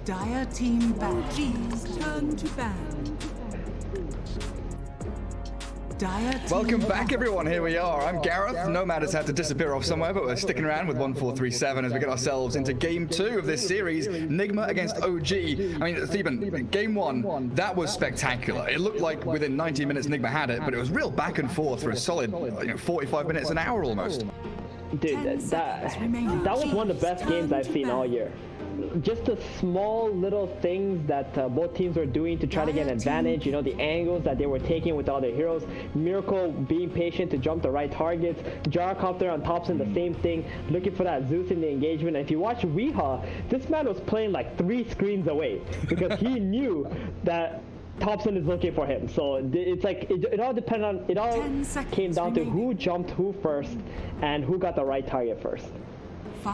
Dire team ban. OG's turn to ban. Welcome back, everyone. Here we are. I'm Gareth. Nomad has had to disappear off somewhere, but we're sticking around with 1437 as we get ourselves into Game 2 of this series, Nigma against OG. I mean, Stephen, Game 1, that was spectacular. It looked like within 90 minutes Nigma had it, but it was real back and forth for a solid 45 minutes, an hour almost. Dude, that was one of the best games I've seen all year. Just the small little things that both teams were doing to try to get an advantage, you know, the angles that they were taking with all their heroes, Miracle being patient to jump the right targets, Gyrocopter on Thompson, the same thing, looking for that Zeus in the engagement. And if you watch Weehaw, this man was playing like 3 screens away because he knew that Thompson is looking for him. So it's like it all depended on, it all came down to who jumped who first and who got the right target first.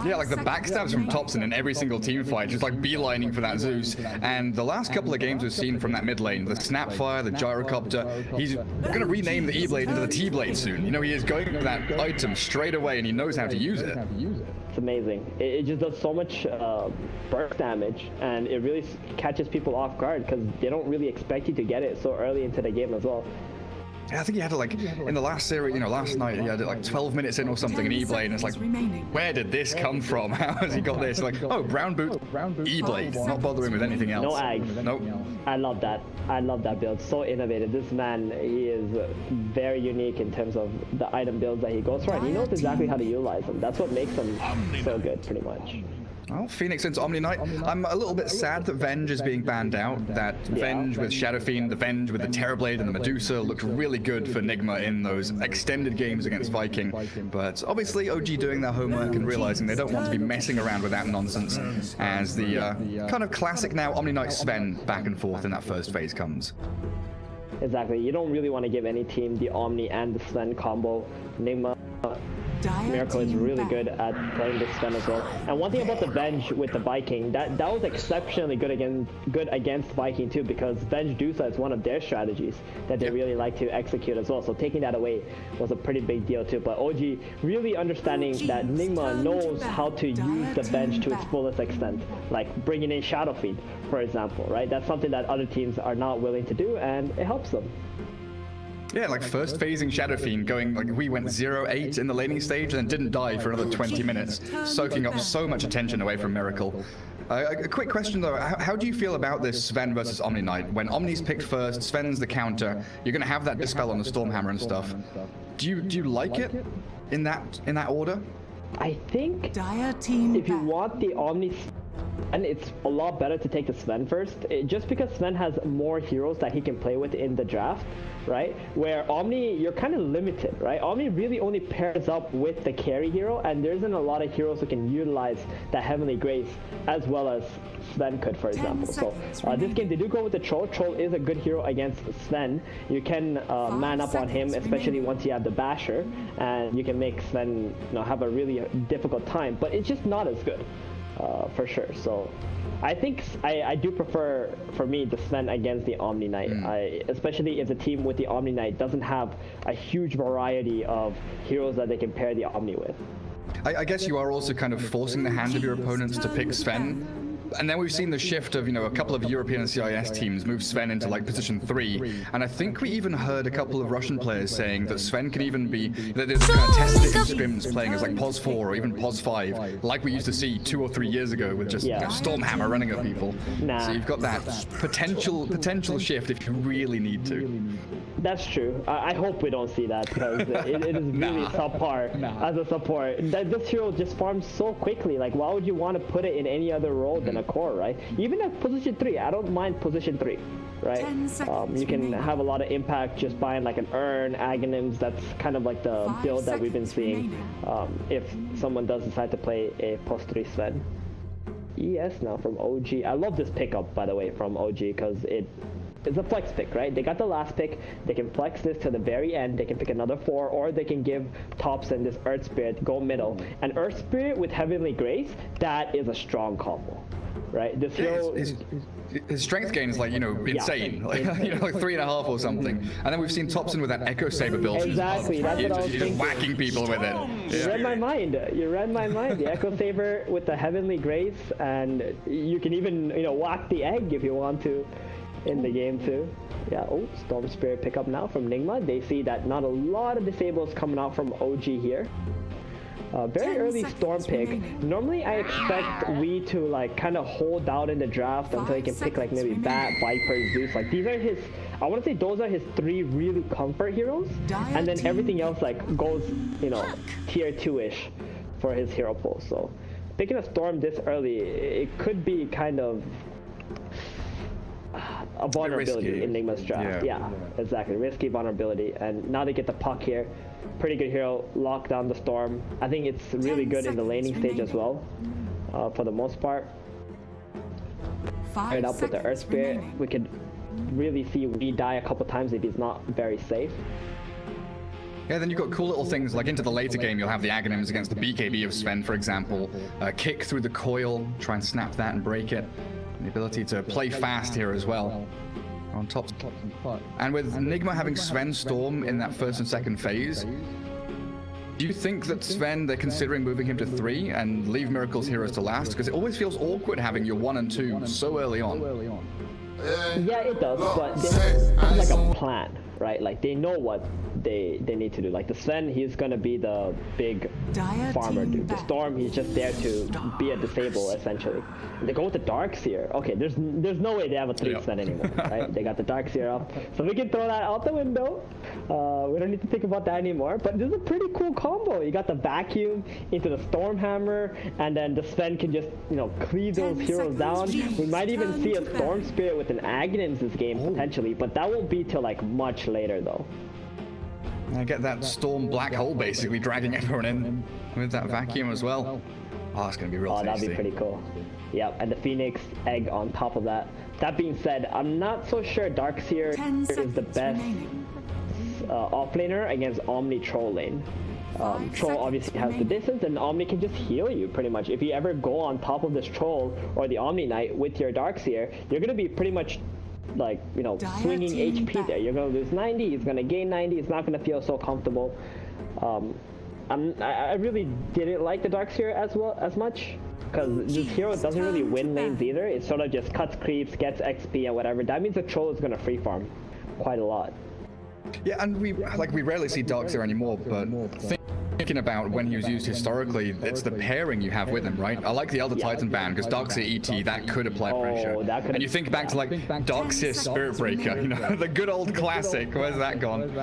Yeah, like the backstabs from Thompson in every single team fight, just like beelining for that Zeus. And the last couple of games we've seen from that mid lane, the Snapfire, the Gyrocopter, he's going to rename the E-Blade into the T-Blade soon. You know, he is going for that item straight away and he knows how to use it. It's amazing. It just does so much burst damage and it really catches people off guard because they don't really expect you to get it so early into the game as well. Yeah, I think he had it like in the last series, you know, last night he had it like 12 minutes in or something in E-Blade, and it's like, where did this come from? How has he got this? Like, oh, brown boot, E-Blade, not bothering with anything else. No ags. Nope. I love that. I love that build. So innovative. This man, he is very unique in terms of the item builds that he goes for, and he knows exactly how to utilize them. That's what makes him so good, pretty much. Well, Phoenix into Omni Knight. I'm a little bit sad that Venge is being banned out. That Venge with Shadow Fiend, the Venge with the Terrorblade and the Medusa looked really good for Nigma in those extended games against Viking. But obviously OG doing their homework and realizing they don't want to be messing around with that nonsense as the kind of classic now Omni Knight Sven back and forth in that first phase comes. Exactly. You don't really want to give any team the Omni and the Sven combo. Nigma Miracle is really good at playing this Sven as well. And one thing about the Venge with the Viking, that was exceptionally good against Viking too, because Venge Dusa is one of their strategies that they really like to execute as well. So taking that away was a pretty big deal too. But OG really understanding that Nigma knows how to use the Venge to its fullest extent, like bringing in Shadow Fiend, for example, right? That's something that other teams are not willing to do, and it helps them. Yeah, like first phasing Shadow Fiend going, like we went 0-8 in the laning stage and then didn't die for another 20 minutes, soaking up so much attention away from Miracle. A quick question though, how do you feel about this Sven versus Omni Knight? When Omni's picked first, Sven's the counter, you're going to have that Dispel on the Stormhammer and stuff. Do you like it in that order? I think if you want the Omni, and it's a lot better to take the Sven first, just because Sven has more heroes that he can play with in the draft, right? Where Omni, you're kind of limited, right? Omni really only pairs up with the carry hero, and there isn't a lot of heroes who can utilize that Heavenly Grace as well as Sven could, for example. So this game, they do go with the Troll. Troll is a good hero against Sven. You can man up on him, especially once you have the Basher, and you can make Sven, have a really difficult time, but it's just not as good. For sure. So I think I do prefer, for me, the Sven against the Omni Knight. Especially if the team with the Omni Knight doesn't have a huge variety of heroes that they can pair the Omni with. I guess you are also kind of forcing the hand of your opponents to pick Sven. And then we've seen the shift of, a couple of European and CIS teams move Sven into like position 3. And I think we even heard a couple of Russian players saying that Sven can even be, that they're kind of tested it in scrims playing as like POS 4 or even POS 5, like we used to see 2 or 3 years ago with just Stormhammer running at people. So you've got that potential shift if you really need to. That's true. I hope we don't see that, because it is really subpar as a support. This hero just farms so quickly. Like, why would you want to put it in any other role than a core, right? Even at position 3, I don't mind position 3, right? You can have a lot of impact just buying like an Urn, Aghanims. That's kind of like the build that we've been seeing if someone does decide to play a post 3 Sven. ES now from OG. I love this pickup, by the way, from OG, because it's a flex pick, right? They got the last pick. They can flex this to the very end. They can pick another 4, or they can give Thompson this Earth Spirit, go middle. And Earth Spirit with Heavenly Grace, that is a strong combo. right? This Yeah, hero his strength gain is like, you know, insane. Like, you know, like 3.5 or something. And then we've seen Thompson with that Echo Saber build. Exactly, that's what I was He's just thinking. whacking people with it. You read my mind. You read my mind. The Echo Saber with the Heavenly Grace, and you can even, you know, whack the egg if you want to in the game too. Yeah, oh, Storm Spirit pickup now from Nigma. They see that not a lot of disables coming out from OG here. Very early Storm pick. Normally I expect we to like kind of hold out in the draft until he can pick like maybe Bat, Viper, Zeus. Like these are his, I want to say those are his 3 really comfort heroes. And then everything else like goes, you know, tier 2-ish for his hero pool. So picking a Storm this early, it could be kind of a vulnerability in Nigma's draft. Yeah, exactly. Risky vulnerability. And now they get the Puck here. Pretty good hero, lock down the Storm. I think it's really good in the laning stage as well, for the most part. Paired up with the Earth Spirit, we could really see we die a couple times if he's not very safe. Yeah, then you've got cool little things like into the later game, you'll have the Aghanims against the BKB of Sven, for example. Kick through the coil, try and snap that and break it. And the ability to play fast here as well. On top. And with Nigma having Sven Storm in that first and second phase, do you think that Sven, they're considering moving him to 3 and leave Miracle's heroes to last? Because it always feels awkward having your 1 and 2 so early on. Yeah, it does, but there's like a plan, right? Like they know what they need to do. Like the Sven, he's gonna be the big farmer dude. The Storm, he's just there to be a disable essentially. And they go with the Darkseer. Okay, there's no way they have a 3 Sven anymore, right? They got the Darkseer up, so we can throw that out the window. We don't need to think about that anymore. But this is a pretty cool combo. You got the vacuum into the Storm Hammer, and then the Sven can just, you know, cleave those heroes down. We might even see a Storm Spirit with an Aghanims this game potentially, but that won't be till like much later though. I get that Storm black hole basically dragging everyone in with that vacuum as well. Oh, it's going to be real tasty. That'd be pretty cool. Yep, and the Phoenix egg on top of that. That being said, I'm not so sure Darkseer is the best offlaner against Omni Troll lane. Troll obviously has the distance, and Omni can just heal you pretty much. If you ever go on top of this Troll or the Omni Knight with your Darkseer, you're going to be pretty much like, you know, swinging HP there. You're going to lose 90, he's going to gain 90, it's not going to feel so comfortable. I really didn't like the Darkseer as much, because this hero doesn't really win lanes either. It sort of just cuts creeps, gets XP and whatever. That means the Troll is going to free farm quite a lot. Yeah, and we rarely see Darkseer anymore, but thinking about when he was used historically, it's the pairing you have with him, right? I like the Elder Titan ban because Darkseer ET, that could apply pressure. And you think back to like Darkseer Spirit Breaker, you know, the good old classic. Where's that gone?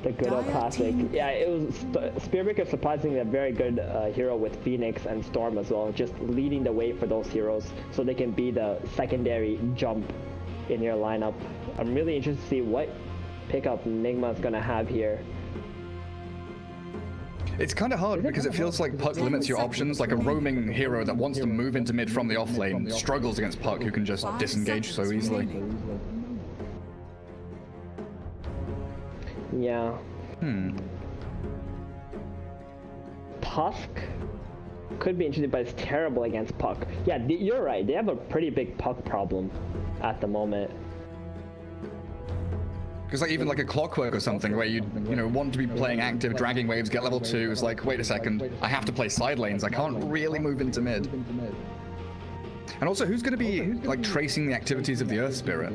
The good old classic. Yeah, it was Spirit Breaker, surprisingly a very good hero with Phoenix and Storm as well, just leading the way for those heroes so they can be the secondary jump in your lineup. I'm really interested to see what pickup Nigma's gonna have here. It's kind of hard because it feels like Puck limits your options. Like a roaming hero that wants to move into mid from the off lane struggles against Puck, who can just disengage so easily. Yeah. Tusk could be interesting, but it's terrible against Puck. Yeah, you're right. They have a pretty big Puck problem at the moment. Because like even like a Clockwork or something where you know want to be playing active, dragging waves, get level 2, it's like, wait a second, I have to play side lanes, I can't really move into mid. And also, who's going to be like tracing the activities of the Earth Spirit?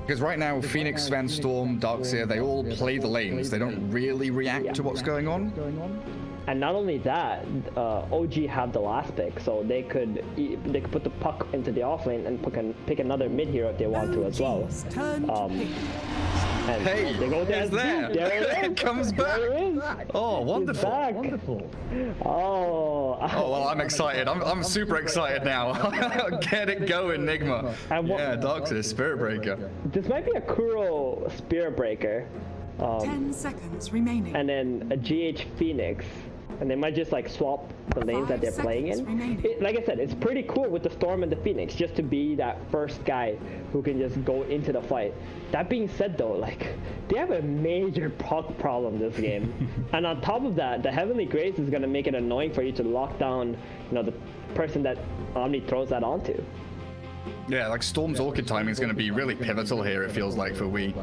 Because right now, Phoenix, Sven, Storm, Darkseer, they all play the lanes, they don't really react to what's going on. And not only that, OG have the last pick, so they could put the Puck into the off lane and pick another mid hero if they want to as well. And hey, they go it's there. There it comes back. There it is. Oh, wonderful. Wonderful. Oh, well, I'm excited. I'm super excited now. Get it going, Nigma. Yeah, Darkseer, Spirit Breaker. This might be a Kuro Spirit Breaker. 10 seconds remaining. And then a GH Phoenix. and they might just like swap the lanes that they're playing in. Like I said, it's pretty cool with the Storm and the Phoenix just to be that first guy who can just go into the fight. That being said though, like they have a major puck problem this game. And on top of that, the Heavenly Grace is going to make it annoying for you to lock down, you know, the person that Omni throws that onto. Yeah, like Storm's Orchid timing is going to be really pivotal here, it feels like, for we.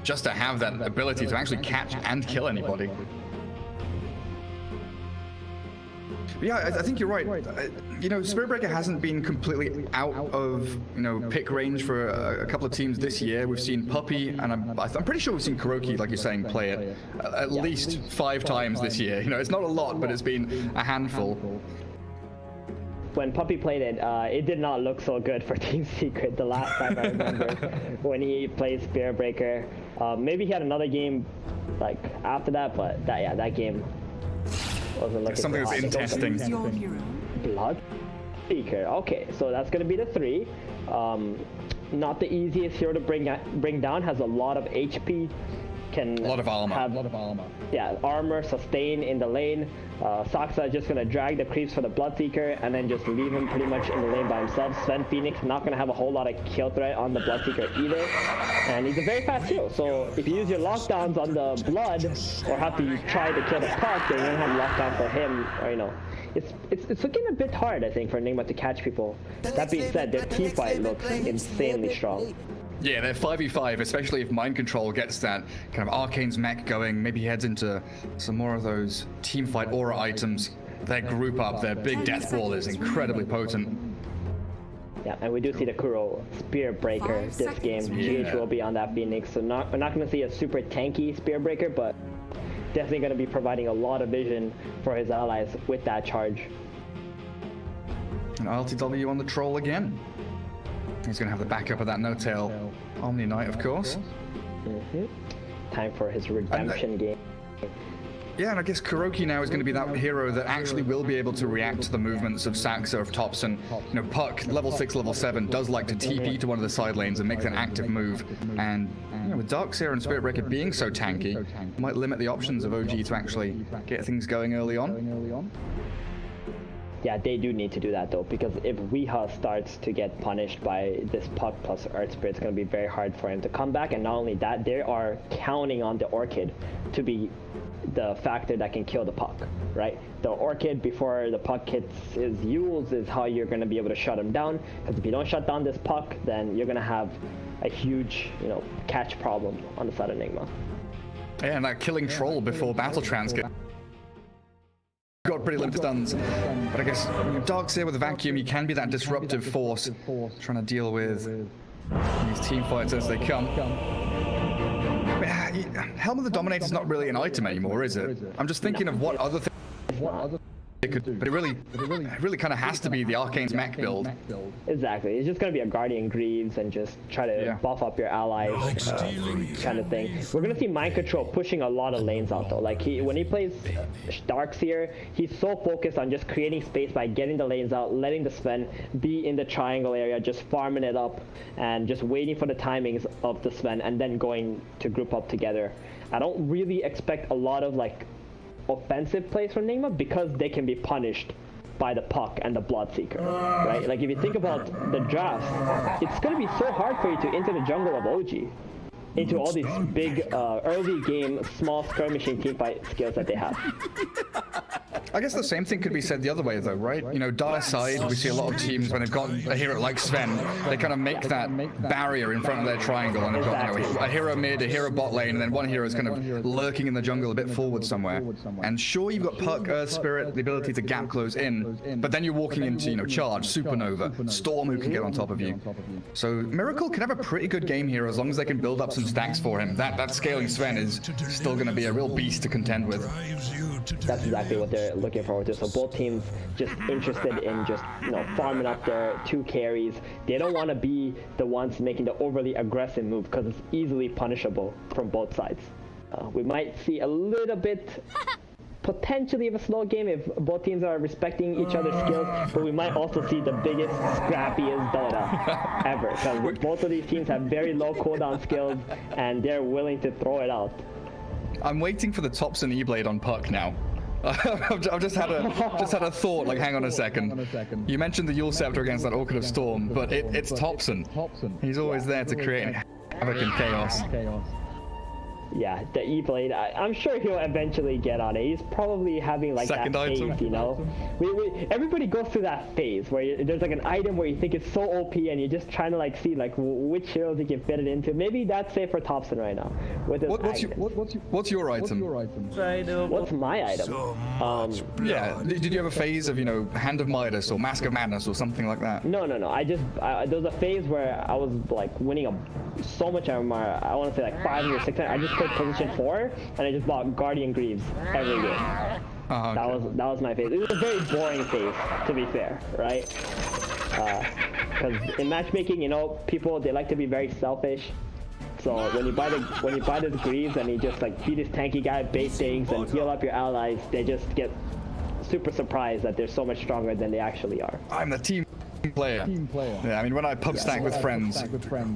Just to have that ability to actually catch and kill anybody. But yeah, I think you're right. You know, Spirit Breaker hasn't been completely out of, you know, pick range for a couple of teams this year. We've seen Puppy, and I'm pretty sure we've seen Kuroki, like you're saying, play it at least 5 times this year. You know, it's not a lot, but it's been a handful. When Puppy played it, it did not look so good for Team Secret the last time I remember when he played Spirit Breaker. Maybe he had another game like after that, but that game wasn't looking something that's in testing. Blood Seeker. Okay, so that's gonna be the 3. Not the easiest hero to bring down. Has a lot of HP. Can a lot of armor. Have, a lot of armor. Yeah, armor, sustain in the lane. Saksa is just going to drag the creeps for the Bloodseeker and then just leave him pretty much in the lane by himself. Sven Phoenix not going to have a whole lot of kill threat on the Bloodseeker either. And he's a very fast hero, so if you use your lockdowns on the Blood or have to try to kill the puck, then you don't have lockdown for him, or you know. It's looking a bit hard, I think, for Nigma to catch people. That being said, their team fight looks insanely strong. Yeah, they're 5v5, especially if Mind Control gets that kind of Arcane's mech going. Maybe he heads into some more of those teamfight aura items. Their group up, their big death ball is incredibly potent. Yeah, and we do see the Kuro Spear Breaker this game. GH will be on that Phoenix, so we're not going to see a super tanky Spear Breaker, but definitely going to be providing a lot of vision for his allies with that charge. And RTW on the troll again. He's going to have the backup of that no-tail Omni Knight, of course. Time for his redemption game. Yeah, and I guess Kuroki now is going to be that hero that actually will be able to react to the movements of Saksa, of Thompson. You know, Puck, level 6, level 7, does like to TP to one of the side lanes and makes an active move. And you know, with Darkseer and Spirit Breaker being so tanky, might limit the options of OG to actually get things going early on. Yeah, they do need to do that though, because if Weeha starts to get punished by this Puck plus Earth Spirit, it's going to be very hard for him to come back. And not only that, they are counting on the Orchid to be the factor that can kill the Puck, right? The Orchid before the Puck hits his Yules is how you're going to be able to shut him down, because if you don't shut down this Puck, then you're going to have a huge, you know, catch problem on the side of Nigma. Yeah, and that killing Troll before Battle Trans got pretty limited stuns, but I guess Darkseer with a vacuum, you can be that disruptive force trying to deal with these team fights as they come. Helm of the Dominator is not really an item anymore, is it? I'm just thinking of what other things it could, but it really kind of has to be the Arcane's mech build. Exactly, it's just going to be a Guardian Greaves and just try to buff up your allies, kind of thing. We're going to see Mind Control pushing a lot of lanes out though. Like when he plays Darkseer, he's so focused on just creating space by getting the lanes out, letting the Sven be in the triangle area, just farming it up and just waiting for the timings of the Sven and then going to group up together. I don't really expect a lot of like offensive plays from Nigma because they can be punished by the Puck and the Bloodseeker, right? Like if you think about the draft, it's going to be so hard for you to enter the jungle of OG, into all these big early game small skirmishing teamfight skills that they have. I guess the same thing could be said the other way though, right? You know, Dire side, we see a lot of teams when they've got a hero like Sven, they kind of make that barrier in front of their triangle, and they've got, you know, a hero mid, a hero bot lane, and then one hero is kind of lurking in the jungle a bit forward somewhere. And sure, you've got Puck, Earth Spirit, the ability to gap close in, but then you're walking into, you know, Charge, Supernova, Storm who can get on top of you. So Miracle can have a pretty good game here as long as they can build up some stacks for him. That scaling Sven is still going to be a real beast to contend with. That's exactly what they're looking forward to. So both teams just interested in just, you know, farming up their 2 carries. They don't want to be the ones making the overly aggressive move because it's easily punishable from both sides. We might see a little bit potentially of a slow game if both teams are respecting each other's skills, but we might also see the biggest, scrappiest Dota ever, because both of these teams have very low cooldown skills and they're willing to throw it out. I'm waiting for the Thompson E-Blade on Puck now. I've just had a thought. Like, hang on a second. You mentioned the Yule Scepter against that Orchid of Storm, but it's Thompson. He's always there to create havoc and chaos. Yeah, the E-Blade, I'm sure he'll eventually get on it. He's probably having like Second that phase, item. you know? Everybody goes through that phase where there's like an item where you think it's so OP and you're just trying to like see like which heroes you can fit it into. Maybe that's safe for Thompson right now. With his What's your item? What's my item? Yeah, did you have a phase of, you know, Hand of Midas or Mask of Madness or something like that? No. There was a phase where I was like winning so much MMR. I want to say like 500 or 600. I just played position 4 and I just bought Guardian Greaves every game. Okay. That was my phase. It was a very boring phase, to be fair, right? Because in matchmaking, you know, people, they like to be very selfish. So when you buy the Greaves and you just like beat this tanky guy, bait things, and heal up your allies, they just get super surprised that they're so much stronger than they actually are. I'm the team player. Yeah, I mean, when I pub stack with friends,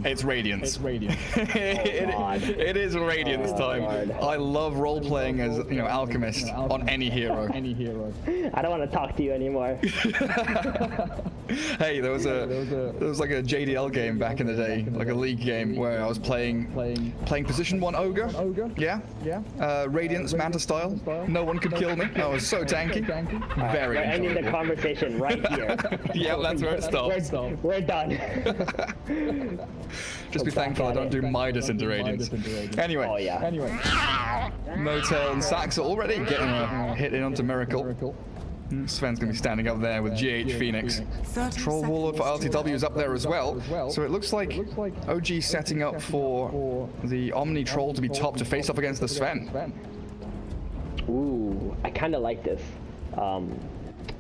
it's Radiance. It is Radiance time. I love role playing as, you know, Alchemist on any hero. I don't want to talk to you anymore. Hey, there was like a JDL game back in the day, like a league game where I was playing position 1 Ogre. Yeah. Radiance Manta style. No one could kill me. I was so tanky. Very We're ending the conversation right here. Yeah, that's where it stops. We're done. Just be thankful I don't do Midas into Radiance. Anyway. Oh yeah. Motel and Sax are already getting a hit in onto Miracle. Sven's going to be standing up there with GH Phoenix. Troll Warlord for LTW is up there as well. So it looks like OG setting up for the Omni Troll to be top to face off against the Sven. Ooh, I kind of like this.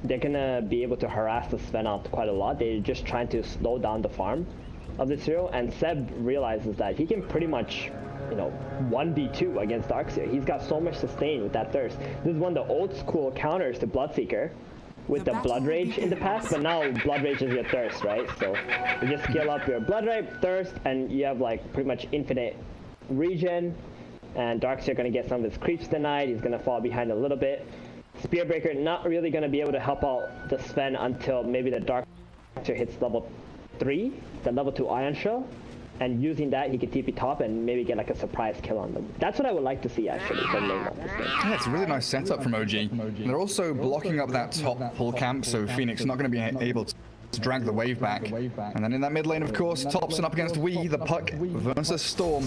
They're going to be able to harass the Sven out quite a lot. They're just trying to slow down the farm of this hero, and Seb realizes that he can pretty much, you know, 1v2 against Darkseer. He's got so much sustain with that Thirst. This is one of the old school counters to Bloodseeker with the Blood Rage in the past, but now Blood Rage is your Thirst, right? So you just scale up your Blood Rage, Thirst, and you have like pretty much infinite regen, and Darkseer going to get some of his creeps tonight. He's going to fall behind a little bit. Spearbreaker not really going to be able to help out the Sven until maybe the Darkseer hits level 3, the level 2 Ion Shell. And using that, he could TP top and maybe get like a surprise kill on them. That's what I would like to see actually from Nigma this game. Yeah, it's a really nice setup from OG. And they're also blocking up that top pull camp, so Phoenix not going to be able to drag the wave back. And then in that mid lane, of course, Thompson up against Wee, the Puck versus Storm.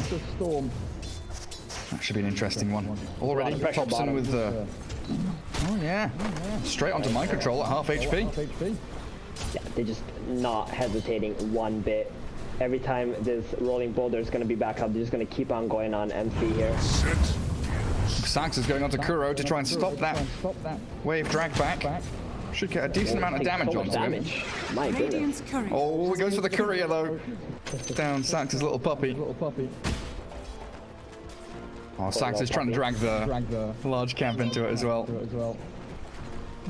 That should be an interesting one. Already Thompson with the... Oh yeah, straight onto mind control at half HP. Yeah, they're just not hesitating one bit. Every time this rolling boulder is going to be back up, they're just going to keep on going on MC here. Sax is going on to Kuro to try and stop that wave drag back. Should get a decent amount of damage onto him. My goodness. Oh, he goes for the courier though. Down Sax's little puppy. Oh, Sax is trying to drag the large camp into it as well.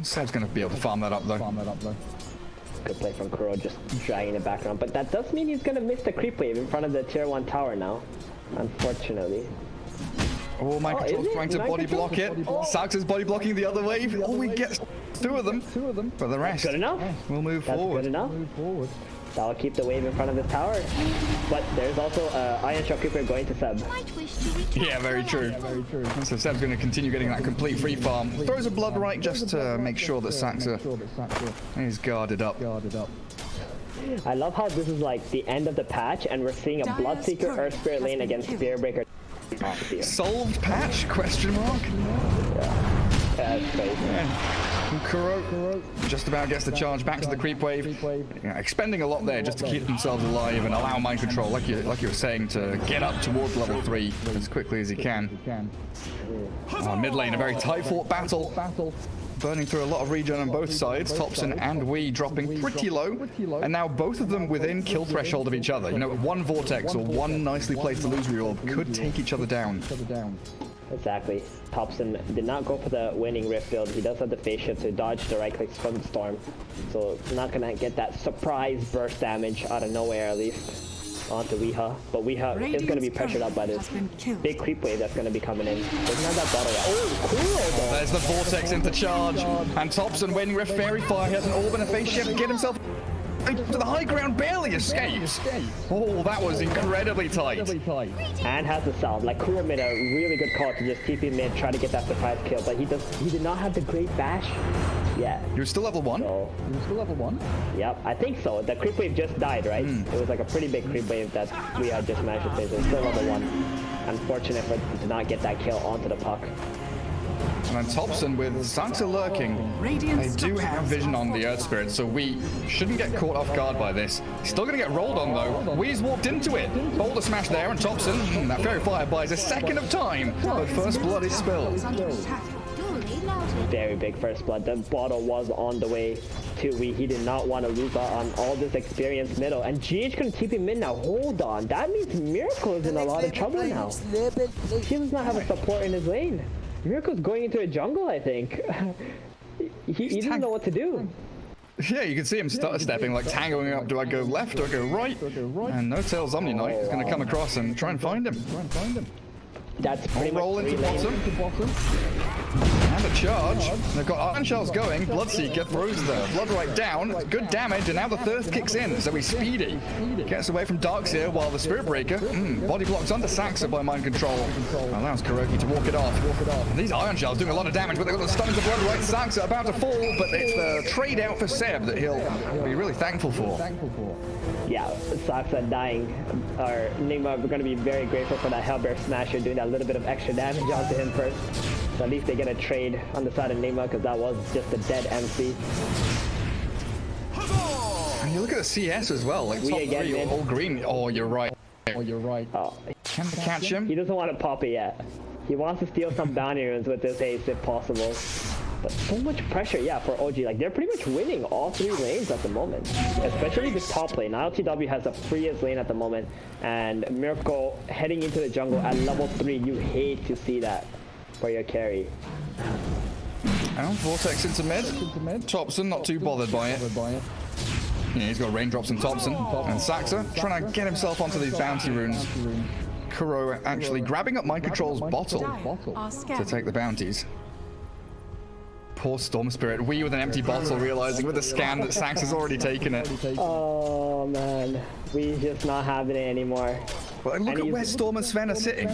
Seb's going to be able to farm that up though. Good play from Kuro, just dragging it back around. But that does mean he's going to miss the creep wave in front of the tier 1 tower now, unfortunately. Oh, my control's trying to body block it. Sax is body blocking the other wave. Oh, he gets 2 of them. But the rest, good enough. We'll move forward. Good enough. That'll keep the wave in front of the tower. But there's also Iron Shell Creeper going to Seb. Yeah, very true. So Seb's going to continue getting that complete free farm. Throws a Blood Right just to make sure that Saxa is guarded up. I love how this is like the end of the patch and we're seeing a Bloodseeker Earth Spirit lane against Spearbreaker. Solved patch? Question mark? Yeah, that's crazy. Kuro just about gets the charge back to the creep wave. Yeah, expending a lot there just to keep themselves alive and allow mind control, like you were saying, to get up towards level 3 as quickly as he can. Mid lane, a very tight fought battle. Burning through a lot of regen on both sides. Thompson and Wee dropping pretty low. And now both of them within kill threshold of each other. You know, one Vortex or one nicely placed illusory orb could take each other down. Exactly. Thompson did not go for the winning Rift build. He does have the face shield to dodge the right clicks from the Storm. So not going to get that surprise burst damage out of nowhere at least. onto Weeha, but Weeha is going to be pressured up by this big creep wave that's going to be coming in. Doesn't have that bottle yet. Oh, cool! There's the Vortex into charge, and Thompson waiting with Fairy Fire. He has an orb and a phase shift to get himself to the high ground, barely escapes. Oh, that was incredibly tight. And has the sound. Like, Kuro made a really good call to just TP mid, try to get that surprise kill, but he did not have the great bash. Yeah. He was still level 1? So, yep, I think so. The creep wave just died, right? It was like a pretty big creep wave that we had just managed to face. It was still level 1. Unfortunate for to not get that kill onto the puck. And then Thompson with Sansa lurking. They do have vision on the Earth Spirit, so we shouldn't get caught off guard by this. Still going to get rolled on though. Wee's walked into it. Boulder smash there, and Thompson, that Fairy Fire buys a second of time, but first blood is spilled. Very big first blood. The bottle was on the way to Wee. He did not want to lose out on all this experience middle. And GH couldn't keep him in now. Hold on. That means Miracle is in a lot of trouble now. He does not have a support in his lane. Miracle's going into a jungle, I think. he doesn't know what to do. Yeah, you can see him stepping, like tangoing up. Do I go left? Do I go right? And No Tails Omni Knight is going to come across and try and find him. That's pretty much roll into bottom. And a charge. They've got Iron Shells going. Bloodseeker throws the Blood right down. Good damage, and now the thirst kicks in. So he's speedy. Gets away from Darkseer while the Spirit Breaker body blocks under Saxa by Mind Control. Allows Kuroki to walk it off. And these Iron Shells doing a lot of damage, but they've got the stunning to Blood right. Saxa about to fall, but it's the trade out for Seb that he'll be really thankful for. Yeah, Saxa dying. Or Nigma, we're going to be very grateful for that Hellbear Smasher doing that little bit of extra damage onto him first. So at least they get a trade on the side of Nigma, because that was just a dead MC. And you look at the CS as well, like top three, all green. Oh, you're right. Oh, Can they catch him? He doesn't want to pop it yet. He wants to steal some bounty runes with this ace if possible. But so much pressure, yeah, for OG. Like, they're pretty much winning all 3 lanes at the moment. Especially this top lane. LTW has the freest lane at the moment. And Miracle heading into the jungle at level 3. You hate to see that for your carry. And Vortex into mid. Thompson not too bothered by it. Yeah, he's got raindrops in Thompson. And Saxa trying to get himself onto these bounty runes. Kuro actually grabbing up Mind Control's bottle to take the bounties. Poor Storm Spirit. Wee with an empty bottle, realizing with the scan that Sax has already taken it. Oh man, Wee's just not having it anymore. Well, look at where Storm and Sven are sitting.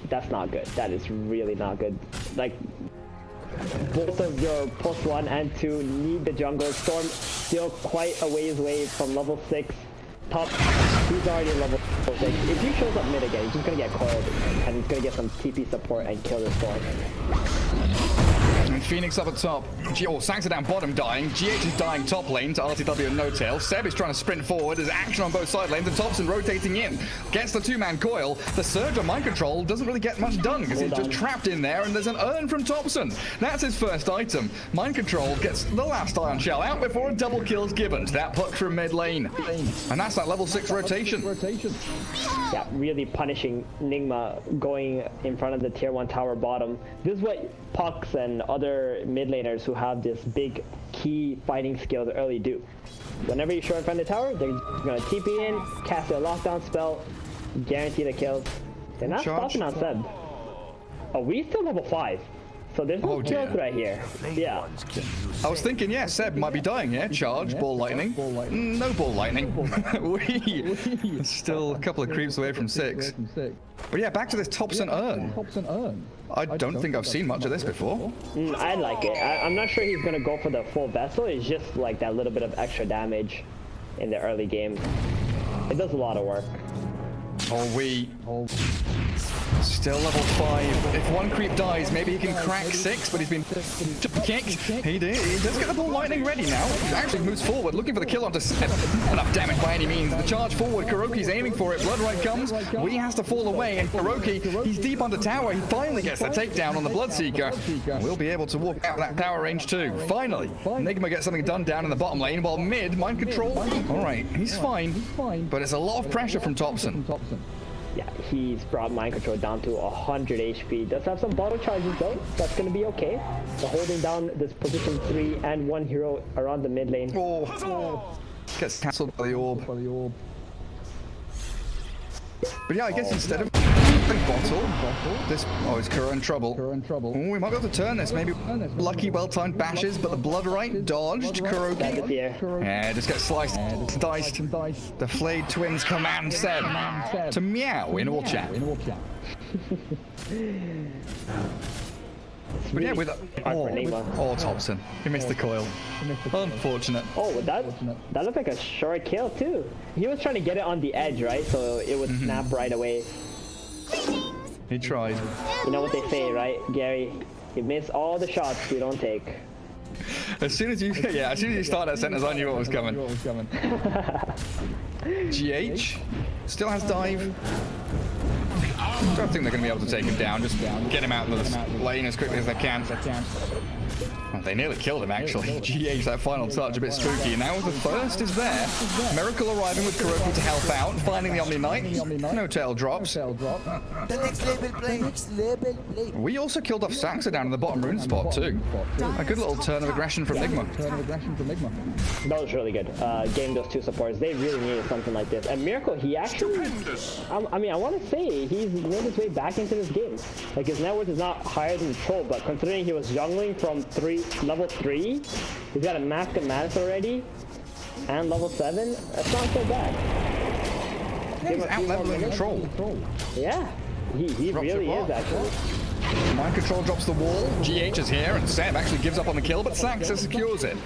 That's not good. That is really not good. Like, both of your plus 1 and 2 need the jungle. Storm still quite a ways away from level 6. Top, he's already level 6. If he shows up mid again, he's just gonna get coiled, and he's gonna get some TP support and kill the Storm. And Phoenix up at top. Saxa down bottom dying. GH is dying top lane to RTW and No Tail. Seb is trying to sprint forward. There's action on both side lanes, and Thompson rotating in. Gets the 2-man coil. The surge on Mind Control doesn't really get much done because he's just trapped in there, and there's an urn from Thompson. That's his first item. Mind Control gets the last Iron Shell out before a double kill's given to that puck from mid lane. And that's that level 6 rotation. Yeah, really punishing Nigma going in front of the tier 1 tower bottom. This is what pucks and other mid laners who have this big key fighting skills early do. Whenever you show in front of the tower, they're going to TP in, cast a lockdown spell, guarantee the kills. They're not stopping on Seb. Oh, we still level 5. So there's no kill threat here. Yeah. I was thinking, yeah, Seb might be dying here. Charge, ball lightning. No ball lightning. We still a couple of creeps away from 6. But yeah, back to this Thompson urn. I don't think I've seen much of this before. I like it. I'm not sure he's going to go for the full vessel. It's just like that little bit of extra damage in the early game. It does a lot of work. Still level 5. If one creep dies, maybe he can crack 6, but he's been kicked. He does get the ball lightning ready now. He actually moves forward, looking for the kill onto Seb. Enough damage by any means. The charge forward, Kuroki's aiming for it. Blood right comes. Wee has to fall away, and Kuroki, he's deep under tower. He finally gets the takedown on the Bloodseeker. We'll be able to walk out that tower range too. Finally, Nigma gets something done down in the bottom lane, while mid, Mind Control. Alright, he's fine, but it's a lot of pressure from Thompson. Yeah, he's brought Mind Control down to 100 HP. Does have some bottle charges though. That's going to be okay. So holding down this position 3 and 1 hero around the mid lane. Gets cancelled by the orb. But yeah, I guess instead of bottle, this is Kuro in trouble. Ooh, we might be able to turn this. Maybe lucky, well-timed bashes, but the blood right dodged. Kuroki. Yeah, just gets sliced, diced. The Flayed Twins command Seb to meow in all chat. But yeah, with Thompson, he missed the coil. Unfortunate. Oh, that looked like a short kill too. He was trying to get it on the edge, right? So it would snap right away. He tried. You know what they say, right, Gary? You miss all the shots you don't take. As soon as you start that sentence, I knew what was coming. GH still has dive. I don't think they're going to be able to take him down. Just get him out of the lane as quickly as they can. Well, they nearly killed him, actually. GH, that final touch, a bit spooky. And now the first is there. Miracle arriving with Kuroki to help out, finding the Omni Knight. No tail drops. The next level play. We also killed off Saxa down in the bottom rune spot, too. A good little turn of aggression from Nigma. That was really good. Game those two supports. They really needed something like this. And Miracle, he actually... I mean, I want to say he's made his way back into this game. Like, his net worth is not higher than the Troll, but considering he was jungling from level 3, he's got a max and Matis already, and level 7, that's not so bad. Yeah, he's out-leveling the Troll. Yeah, he really is actually. Mind Control drops the wall, GH is here, and Seb actually gives up on the kill, but Saxa secures it.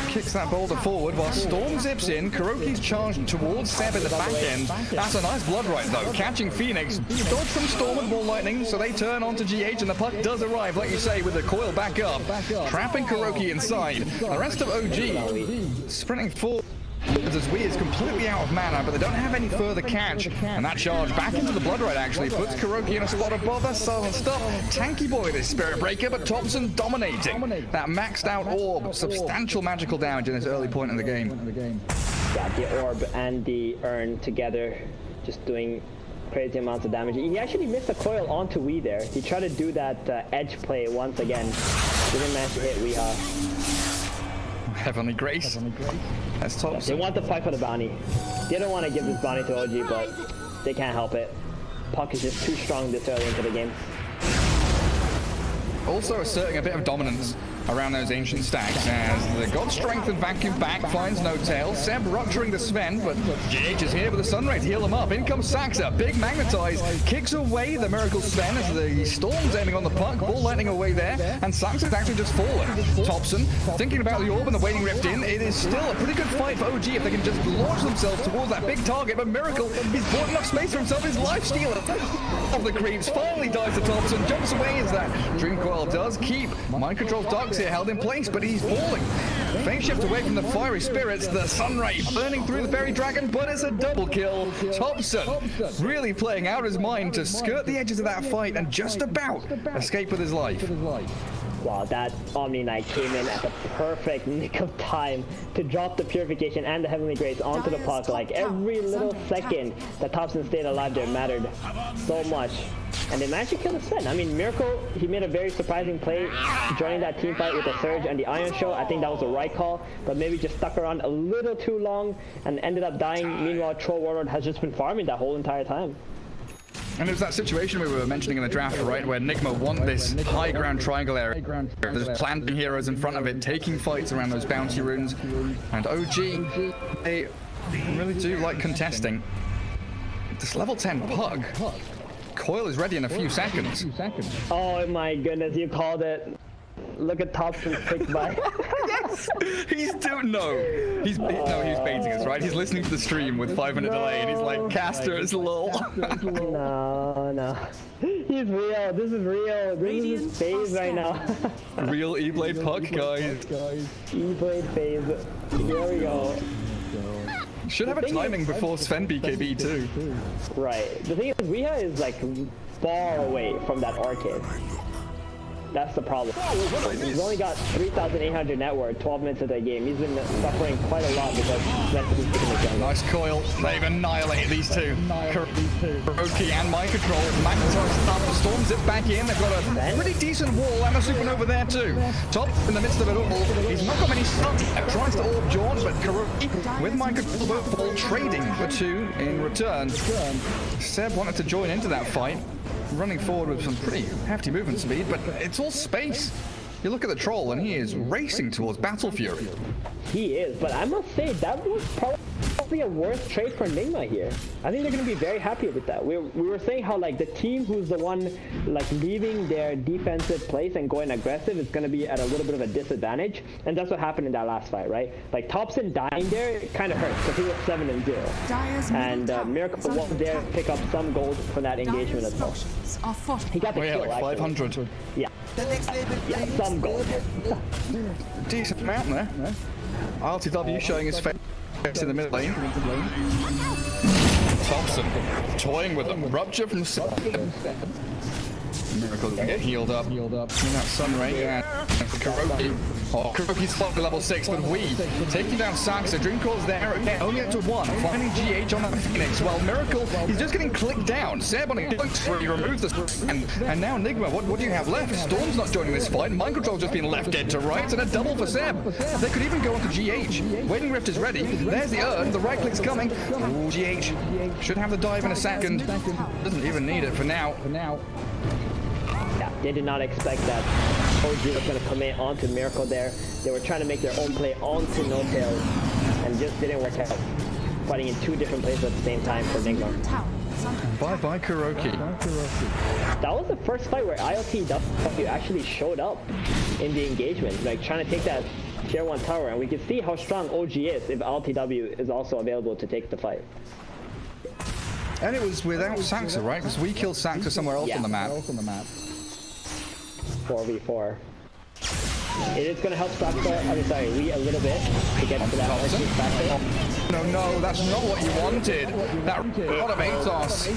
Kicks that boulder forward while Storm zips in. Kuroki's charged towards Seb at the back end. That's a nice blood right though, catching Phoenix. Dodge from Storm and Wall Lightning, so they turn onto GH, and the puck does arrive, like you say, with the coil back up, trapping Kuroki inside. The rest of OG sprinting forward. As we is completely out of mana, but they don't have any further catch, and that charge back into the blood right actually puts Kuroki in a spot above us. Silent stuff. Tanky boy, this Spirit Breaker, but Thompson dominating. That maxed out orb, substantial magical damage in this early point in the game. Yeah, the orb and the urn together, just doing crazy amounts of damage. He actually missed a coil onto Wee there. He tried to do that edge play once again. Didn't manage to hit Weeha. Heavenly Grace. That's Thompson. They want to fight for the bounty. They don't want to give this bounty to OG, but they can't help it. Puck is just too strong this early into the game. Also asserting a bit of dominance around those ancient stacks as the God Strength and Vacuum back finds no tail. Seb rupturing the Sven, but GH is here with the Sunray to heal him up. In comes Saxa, big magnetize, kicks away the Miracle Sven as the Storm's aiming on the puck, Ball Lightning away there, and Saxa's actually just fallen. Thompson thinking about the orb and the Waiting Rift in. It is still a pretty good fight for OG if they can just launch themselves towards that big target, but Miracle, he's bought enough space for himself, his life stealer of the creeps, finally dives to Thompson, jumps away as that Dream Coil does keep Mind Control Dogs here held in place, but he's falling. Phase shift away from the Fiery Spirits, the Sunray burning through the Fairy Dragon, but it's a double kill. Thompson really playing out his mind to skirt the edges of that fight and just about escape with his life. Wow, that Omni Knight came in at the perfect nick of time to drop the Purification and the Heavenly Grace onto the puck. Like, every little second that Thompson stayed alive there mattered so much. And they managed to kill the Sven. I mean, Miracle, he made a very surprising play joining that team fight with the Surge and the Iron Show. I think that was the right call, but maybe just stuck around a little too long and ended up dying. Meanwhile, Troll Warlord has just been farming that whole entire time. And it was that situation we were mentioning in the draft, right, where Nigma want this high ground triangle area. There's planting heroes in front of it, taking fights around those bounty runes. And OG, they really do like contesting. This level 10 pug. Coil is ready in a few seconds. Oh my goodness, you called it. Look at Thompson's pick by. Yes! He's doing he's baiting us, right? He's listening to the stream with 5-minute delay and he's like, caster is lol. No. He's real. This is real. This is his phase right now. Real E-Blade puck, guys. E-Blade phase. Here we go. Should have a timing before Sven BKB too. Right. The thing is, Weeha is like far away from that arcade. That's the problem. He's only got 3,800 net worth 12 minutes of the game. He's been suffering quite a lot because Sven's been taking the jungle. Nice coil. They've annihilated these two. Kuroki and Mind Control. McIntosh start to storms it back in. They've got a pretty decent wall and a supernova there too. Top in the midst of it all. He's not got many stuns. Tries to orb Jawn, but Kuroki with Mind Control both fall trading for 2 in return. Seb wanted to join into that fight, running forward with some pretty hefty movement speed, but it's all space. You look at the troll and he is racing towards Battle Fury. He is, but I must say that was probably a worse trade for Nigma here. I think they're going to be very happy with that. We were saying how like the team who's the one like leaving their defensive place and going aggressive is going to be at a little bit of a disadvantage, and that's what happened in that last fight, right? Like Thompson dying there kind of hurts because he was 7-0, and Miracle was there to pick up some gold from that engagement as well. He got the kill, like 500. Yeah. Yeah, some gold. Decent amount there. RTW showing his face in the mid lane. Thompson toying with a rupture from Miracle get healed up in that sun ray, and Kuroki. Oh, Kuroki's fought to level 6, but we taking down Saxa. Dreamcall's there again, only up to 1. Finding GH on that Phoenix. Well, Miracle, he's just getting clicked down. Seb on a where he removes the and now Nigma, what do you have left? Storm's not joining this fight. Mind Control's just been left dead to right, and a double for Seb. They could even go on to GH. Waiting Rift is ready. There's the urn. The right click's coming. Ooh, GH should have the dive in a second. Doesn't even need it for now. Yeah, they did not expect that OG was going to commit onto Miracle there. They were trying to make their own play onto No Tails, and just didn't work out. Fighting in 2 different places at the same time for Nigma. Bye-bye, Kuroki. That was the first fight where ILTW actually showed up in the engagement, like trying to take that tier 1 tower, and we can see how strong OG is if ILTW is also available to take the fight. And it was without Saxa, right? Because we killed Saxa somewhere else on the map. 4v4. It is going to help we a little bit to get to that factor. No, that's not what you wanted. That lot of ATOS.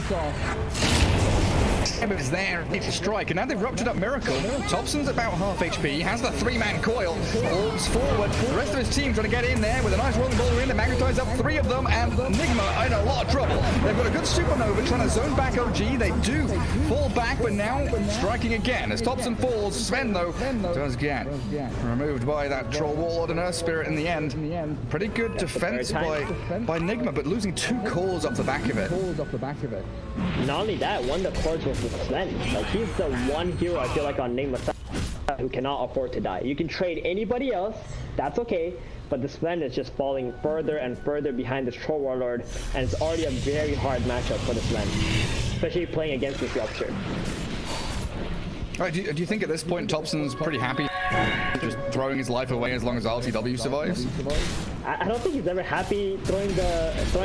Seb is there, ready to strike, and now they've ruptured up Miracle. Thompson's about half HP, has the 3-man coil, orbs forward. The rest of his team trying to get in there with a nice rolling boulder in to magnetize up 3 of them, and Nigma in a lot of trouble. They've got a good supernova trying to zone back OG. They do fall back, but now striking again. As Thompson falls, Sven, though, does get removed by that Troll Warlord and Earth Spirit in the end. Pretty good defense by Nigma, but losing 2 cores off the back of it. Not only that, one of the cores was with Sven. Like, he's the one hero I feel like on Nigma's side who cannot afford to die. You can trade anybody else, that's okay, but the Sven is just falling further and further behind this Troll Warlord, and it's already a very hard matchup for the Sven, especially playing against this Rupture. Right, do you think at this point Thompson's pretty happy just throwing his life away as long as RTW survives? I don't think he's ever happy throwing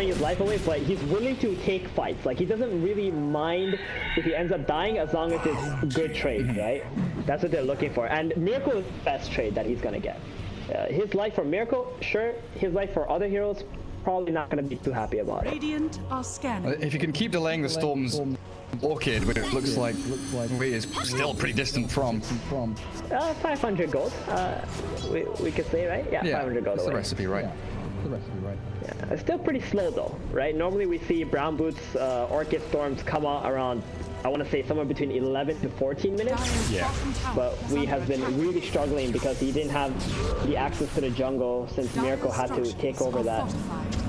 his life away, but he's willing to take fights. Like, he doesn't really mind if he ends up dying as long as it's good trade, right? That's what they're looking for. And Miracle is the best trade that he's gonna get. His life for Miracle, sure. His life for other heroes, probably not gonna be too happy about it. Radiant are scanning. If you can keep delaying the Storm's Orchid, which it looks like we is still pretty distant from. 500 gold. We could say, right? Yeah, 500 gold. That's the recipe, right? Yeah, it's still pretty slow though, right? Normally we see Brown Boots Orchid Storms come out around, I want to say somewhere between 11 to 14 minutes. Yeah. But we have been really struggling because he didn't have the access to the jungle since Miracle had to take over that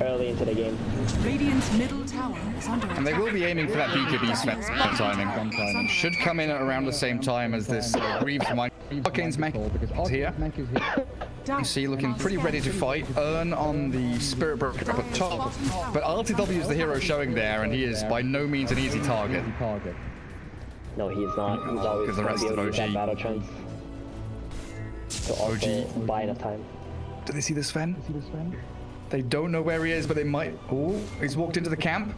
early into the game. Radiant's middle tower is under attack. And they will be aiming for that BKB timing. Should come in at around the same time as this Reeve from Arcane's mech is here. You see, looking pretty ready to fight. Urn on the Spirit Broker up at top. But RTW is the hero showing there, and he is by no means an easy target. No, he's not. He's always the rest of OG. Battle trends. To also buy enough time. Do they see the Sven? They don't know where he is, but they might. Oh, he's walked into the camp.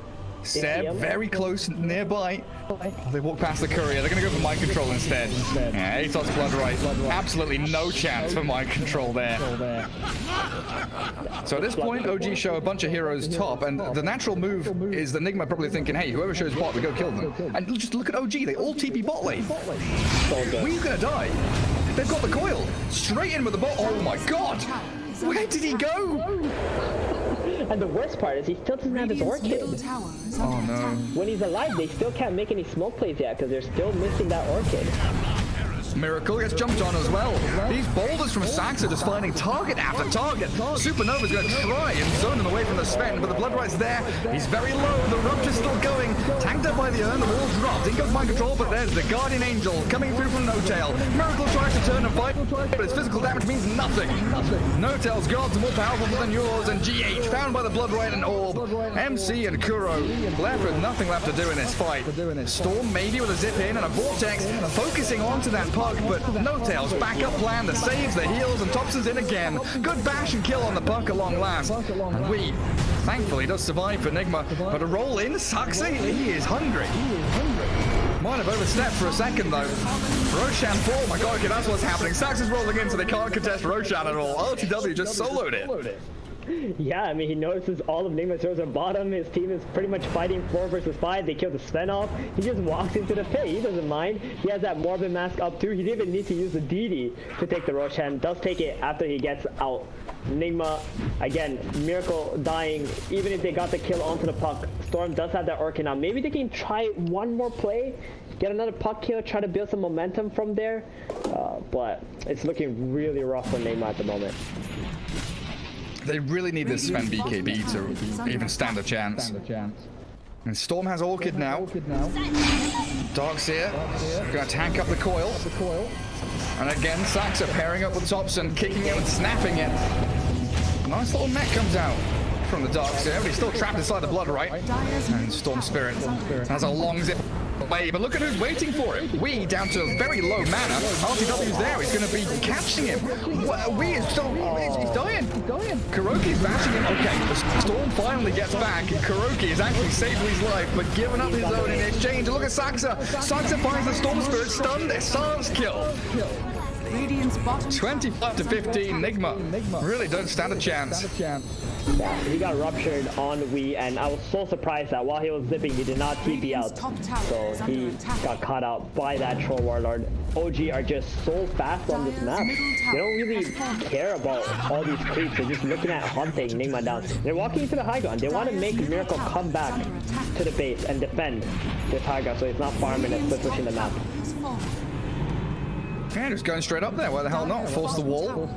Seb, very close, nearby. Oh, they walk past the courier. They're going to go for Mind Control instead. Yeah, ATOS Blood Right. Absolutely no chance for Mind Control there. So at this point, OG show a bunch of heroes top, and the natural move is that Nigma probably thinking, hey, whoever shows bot, we go kill them. And just look at OG, they all TP bot lane. We're gonna die. They've got the coil. Straight in with the bot. Oh my god! Where did he go? And the worst part is he still doesn't have his orchid. Oh no. When he's alive, they still can't make any smoke plays yet because they're still missing that orchid. Miracle gets jumped on as well. These boulders from Sax are just finding target after target. Supernova's going to try and zone him away from the Sven, but the Blood Right's there. He's very low. The Rupture's still going. Tanked up by the urn. The wall's dropped. In goes mind control, but there's the Guardian Angel coming through from No-Tail. Miracle tries to turn and fight, but his physical damage means nothing. No-Tail's gods are more powerful than yours, and GH found by the Blood Right and Orb. MC and Kuro left with nothing left to do in this fight. Storm maybe with a zip in and a vortex, focusing onto that puck, but No-Tail's backup plan, the saves, the heals, and Thompson's in again. Good bash and kill on the puck at long last. And we, thankfully, does survive for Nigma, but a roll in, Saxy, he is hungry. Might have overstepped for a second though. Roshan, oh my god, okay, that's what's happening. Sax is rolling in so they can't contest Roshan at all. LTW just soloed it. Yeah, I mean, he notices all of Nigma's heroes are bottom. His team is pretty much fighting 4 versus 5. They kill the Sven off. He just walks into the pit. He doesn't mind. He has that Morbid Mask up too. He didn't even need to use the DD to take the Roshan. Does take it after he gets out. Nigma, again, Miracle dying. Even if they got the kill onto the puck, Storm does have that Orchid now. Maybe they can try one more play, get another puck kill, try to build some momentum from there. But it's looking really rough for Nigma at the moment. They really need this Sven BKB to even stand a chance. And Storm has Orchid now. Darkseer gonna tank up the coil. And again, Saxa pairing up with Thompson, kicking it and snapping it. Nice little mech comes out from the Darkseer, but he's still trapped inside the Blood Right. And Storm Spirit has a long zip away, but look at who's waiting for him. We down to very low mana. RTW's there, he's going to be catching him. We is still, he's dying. Kuroki's bashing him. Okay, the Storm finally gets back, and Kuroki has actually saved his life, but given up his own in exchange. And look at Saxa. Saxa finds the Storm Spirit stunned. Sans kill. 25 to 15, Nigma really don't stand a chance. Yeah, he got ruptured on Wii, and I was so surprised that while he was zipping, he did not TP out. So he got caught out by that Troll Warlord. OG are just so fast on this map. They don't really care about all these creeps. They're just looking at hunting Nigma down. They're walking into the high ground. They want to make Miracle come back to the base and defend this high ground so it's not farming and split pushing the map. And just going straight up there. Why the hell not? Force the wall.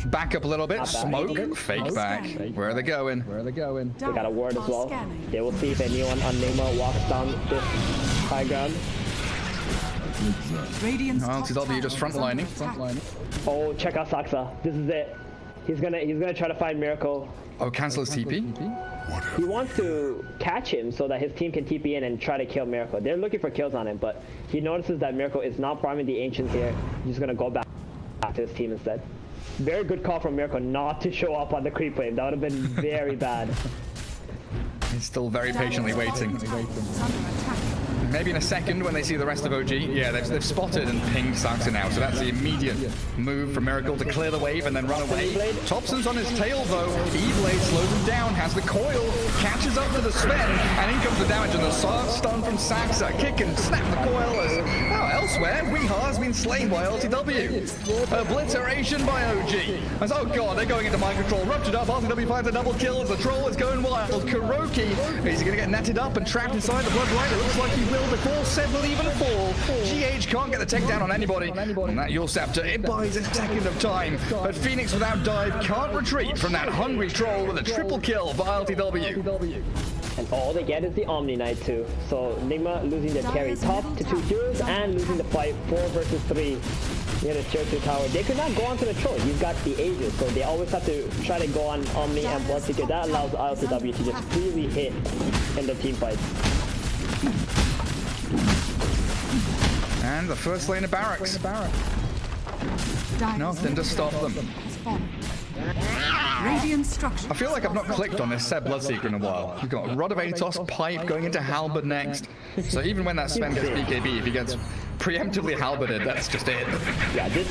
Back up a little bit. Smoke. Fake back. Where are they going? They got a ward as well. They will see if anyone on Nigma walks down this high ground. LTW just frontlining. Oh, check out Saxa. This is it. He's gonna try to find Miracle. Oh, cancel his TP? He wants to catch him so that his team can TP in and try to kill Miracle. They're looking for kills on him, but he notices that Miracle is not farming the Ancients here. He's gonna go back to his team instead. Very good call from Miracle not to show up on the creep wave. That would have been very bad. He's still very patiently waiting. Maybe in a second when they see the rest of OG. Yeah, they've spotted and pinged Saxa now, so that's the immediate move from Miracle to clear the wave and then run away. Thompson's on his tail though. E-Blade slows him down, has the coil, catches up to the Sven, and in comes the damage and the stun from Saxa. Kick and snap the coil as, well, elsewhere, Weeha has been slain by LTW. Obliteration by OG. As, oh god, they're going into mind control. Ruptured up, LTW finds a double kill as the troll is going wild. Kuroki, is he going to get netted up and trapped inside the Blood Right? It looks like he will before Seb will even fall. GH can't get the takedown on anybody. And that Your Scepter, it buys a second of time. But Phoenix without dive can't retreat from that hungry troll with a triple kill for LTW. And all they get is the Omni Knight too. So Nigma losing their carry top to 2 heroes and losing the fight 4 versus 3 near the tier 2 tower. They could not go onto the troll. He's got the Aegis, so they always have to try to go on Omni and Bloodseeker. That allows LTW to just freely hit in the team fights. And the first lane of barracks. Nothing to stop them. I feel like I've not clicked on this Seb Bloodseeker in a while. We've got Rod of Atos, Pipe, going into Halberd next. So even when that Sven gets BKB, if he gets preemptively halberded. That's just it. Yeah, this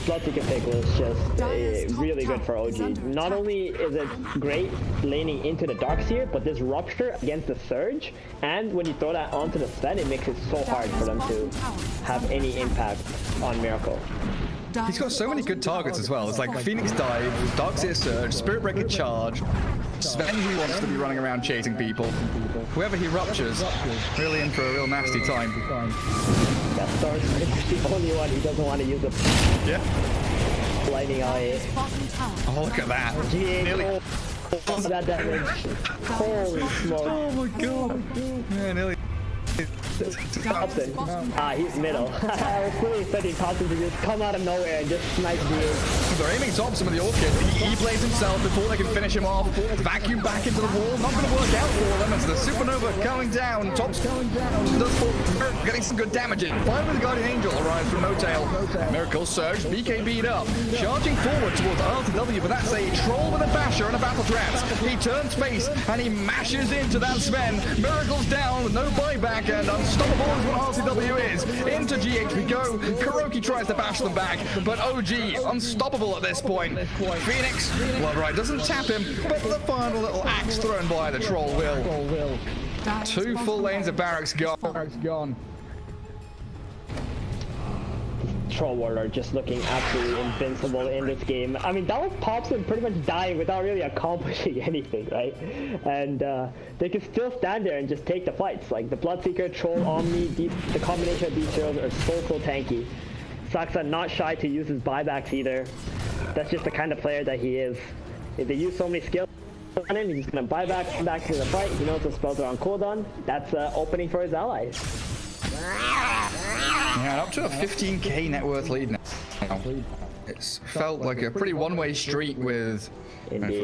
Bloodseeker pick was just really good for OG. Not only is it great laning into the Darkseer, but this Rupture against the Surge, and when you throw that onto the Sven, it makes it so hard for them to have any impact on Miracle. He's got so many good targets as well. It's like Phoenix Dive, Darkseer Surge, Spirit Breaker Charge, Sven who wants to be running around chasing people. Whoever he ruptures, really in for a real nasty time. That Star Sniper's the only one he doesn't want to use it. Yeah. Lightning Eye. Oh, look at that. Nearly. That damage. Holy smoke. Oh my god. Yeah, nearly. Thompson. He's middle. I was fully expecting Thompson to just come out of nowhere and just snipe the. They're aiming Thompson with the Orchid. He plays himself before they can finish him off. Vacuum back into the wall. Not going to work out for them as the Supernova coming down. Thompson does fall, getting some good damage in. Fire with the Guardian Angel arrives from No Tail. Miracle Surge. BKB'd up. Charging forward towards RTW, but that's a Troll with a Basher and a Battle Trance. He turns face and he mashes into that Sven. Miracle's down with no buyback. And unstoppable is what RCW is. Into GH we go. Kuroki tries to bash them back, but OG unstoppable at this point. Phoenix, well, right, doesn't tap him, but the final little axe thrown by the Troll will. 2 full lanes of barracks gone. Troll Warlord just looking absolutely invincible in this game. I mean, that was Thompson pretty much dying without really accomplishing anything, right? And they can still stand there and just take the fights. Like the Bloodseeker, Troll, Omni, the combination of these heroes are so tanky. Saksa not shy to use his buybacks either. That's just the kind of player that he is. If they use so many skills on him, he's just gonna buy back to the fight. He knows the spells are on cooldown. That's opening for his allies. Yeah, up to a 15k net worth lead now. It's felt like a pretty one-way street with,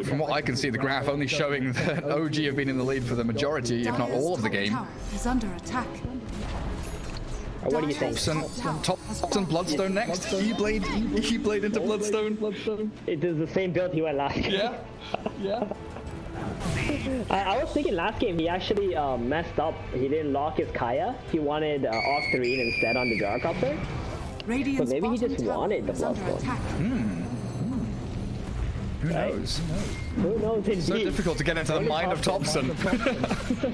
from what I can see, the graph only showing that OG have been in the lead for the majority, if not all of the game. Is under attack. What do you think? Thompson Bloodstone next. E-Blade into Bloodstone. It is the same build he went last game. Yeah. I was thinking last game he actually messed up. He didn't lock his Kaya. He wanted Octarine instead on the Gyrocopter. So maybe he just wanted the Bloodstone. Who knows? Who knows indeed. So difficult to get into the mind of Thompson.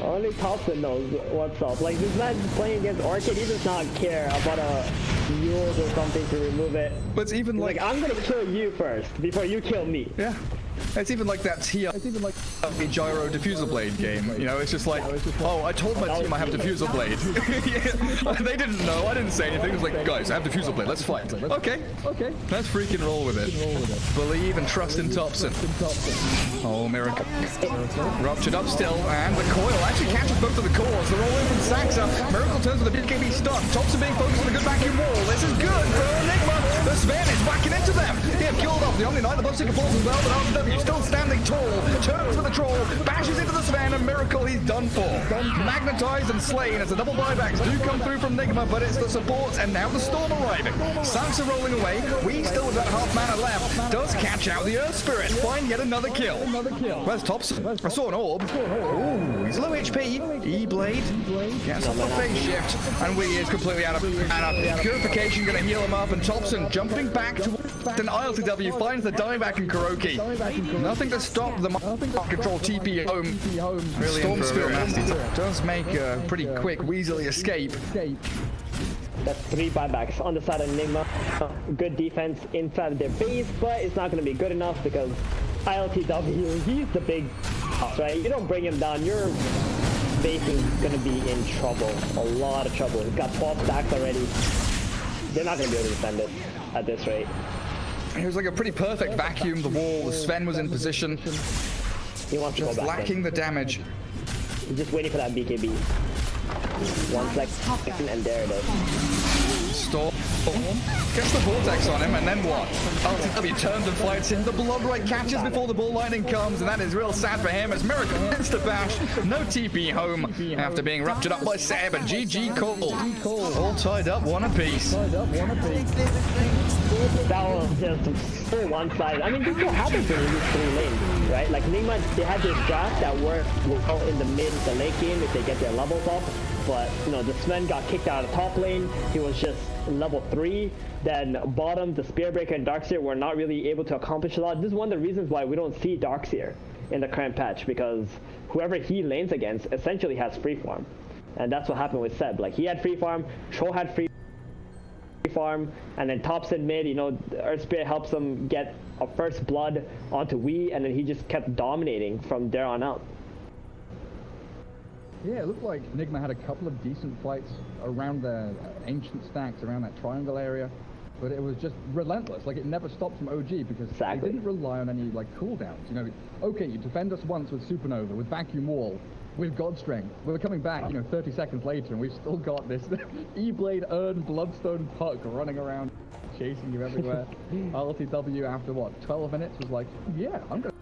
Only Thompson knows what's up. Like this man's playing against Orchid, he does not care about a Mules or something to remove it. But it's even like I'm gonna kill you first before you kill me. Yeah. It's even like that TR Gyro Diffusal Blade game. You know, it's just like, oh, I told my team I have Diffusal Blade. Yeah. They didn't know. I didn't say anything. It was like, guys, I have Diffusal Blade. Let's fight. Okay. Let's freaking roll with it. Believe and trust in Thompson. Oh, Miracle. Ruptured up still, and the coil actually catches both of the cores. The roll in from Saxa. Miracle turns with a BKB stun. Thompson being focused on a good vacuum wall. This is good for Nigma. The Sven is whacking into them. He have killed off the Omni Knight. The Bloodseeker falls as well, but RW still standing tall. Turns with the Troll, bashes into the Sven, and Miracle, he's done for. Magnetized and slain as the double buybacks do come through from Nigma, but it's the supports and now the Storm arriving. Sansa rolling away. We still with that half mana left. Does catch out the Earth Spirit. Find yet another kill. Where's Thompson? I saw an orb. Ooh, he's low HP. E-Blade gets off the phase shift, and we is completely out of mana. Purification gonna heal him up, and Thompson jumping back to an ILTW finds the dieback in Kuroki. Nothing to stop the control TP home. Really Storm Spirit does make a pretty quick Weasley escape. That's 3 buybacks on the side of Nigma. Good defense inside of their base, but it's not going to be good enough because ILTW, he's the big boss, right? You don't bring him down, your base is going to be in trouble. A lot of trouble. He's got 12 stacks already. They're not going to be able to defend it at this rate. It was like a pretty perfect vacuum. The wall, Sven was in position. He wants to go back lacking the damage. He's just waiting for that BKB. One second, and there it is. Storm gets the vortex on him, and then what? RTW turns and fights him. The blood right catches before the ball lightning comes, and that is real sad for him as Miracle hits the bash. No TP home after being ruptured up by Seb, and GG called. All tied up, one apiece. That was just so one-sided. I mean, this still happens when you lose 3 lanes, right? Like Nigma, they had this draft that worked well in the mid to late game if they get their levels up. But, you know, the Sven got kicked out of the top lane. He was just level 3. Then bottom, the Spearbreaker and Darkseer were not really able to accomplish a lot. This is one of the reasons why we don't see Darkseer in the current patch, because whoever he lanes against essentially has free farm. And that's what happened with Seb. Like, he had free farm, Troll had free farm, and then tops and mid, you know, Earth Spirit helps him get a first blood onto Wii, and then he just kept dominating from there on out. Yeah, it looked like Nigma had a couple of decent fights around the ancient stacks, around that triangle area, but it was just relentless. Like, it never stopped from OG because they didn't rely on any, like, cooldowns. You know, okay, you defend us once with Supernova, with Vacuum Wall, with God Strength. We're coming back, you know, 30 seconds later, and we've still got this E-Blade Urn Bloodstone Puck running around, chasing you everywhere. RLTW after, what, 12 minutes was like, yeah, I'm gonna